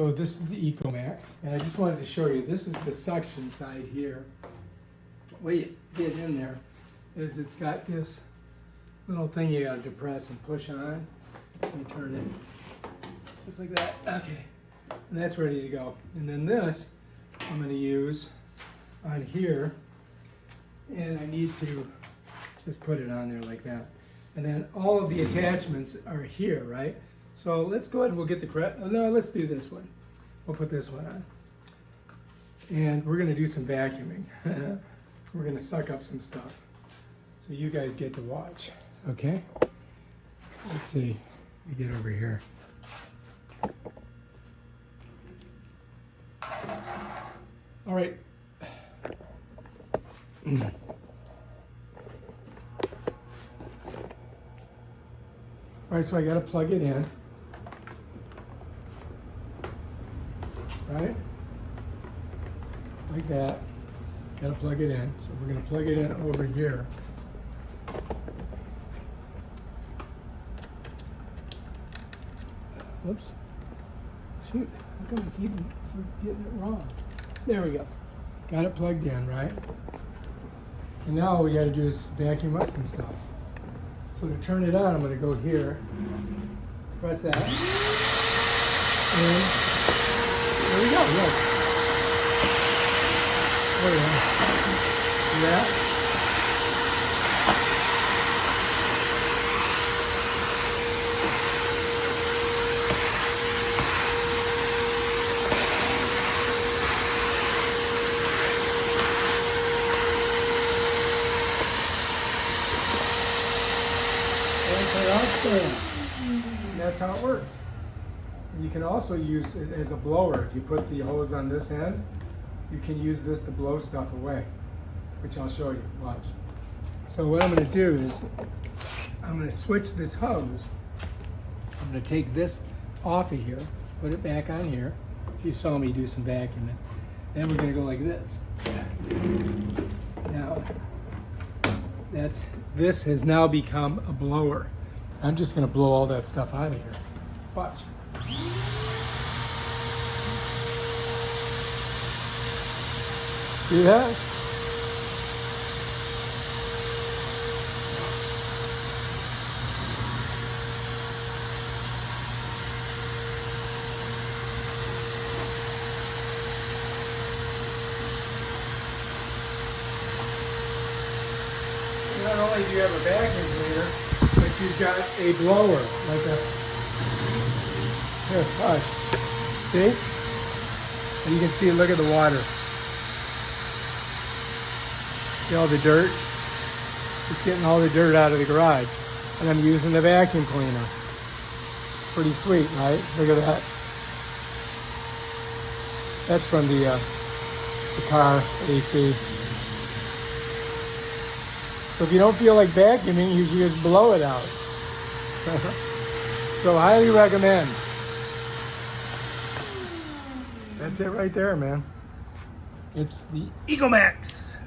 So this is the Ecomax, and I just wanted to show you, this is the suction side here. The way you get in there is it's got this little thing you gotta depress and push on. Let me turn it, just like that, okay. And that's ready to go. And then this, I'm gonna use on here, and I need to just put it on there like that. And then all of the attachments are here, right? So let's go ahead and we'll get the no, let's do this one. We'll put this one on. And we're gonna do some vacuuming. We're gonna suck up some stuff. So you guys get to watch, okay? Let's see, let me get over here. All right. All right, so I gotta plug it in. Right? Like that. Gotta plug it in. So we're gonna plug it in over here. Whoops. Shoot, how come I keep getting it wrong? There we go. Got it plugged in, right? And now all we gotta do is vacuum up some stuff. So to turn it on, I'm gonna go here, press that, and there we go, look. There we go. See that? That's how it works. You can also use it as a blower. If you put the hose on this end, you can use this to blow stuff away, which I'll show you. Watch. So what I'm going to do is I'm going to switch this hose. I'm going to take this off of here, put it back on here. You saw me do some vacuuming. Then we're going to go like this. Now, this has now become a blower. I'm just going to blow all that stuff out of here. Watch. See that? Not only do you have a vacuum cleaner, but you've got a blower, like a, here, watch. See? And you can see, look at the water. See all the dirt? It's getting all the dirt out of the garage. And I'm using the vacuum cleaner. Pretty sweet, right? Look at that. That's from the car AC. So if you don't feel like vacuuming, you can just blow it out. So highly recommend. That's it right there, man. It's the Ecomax.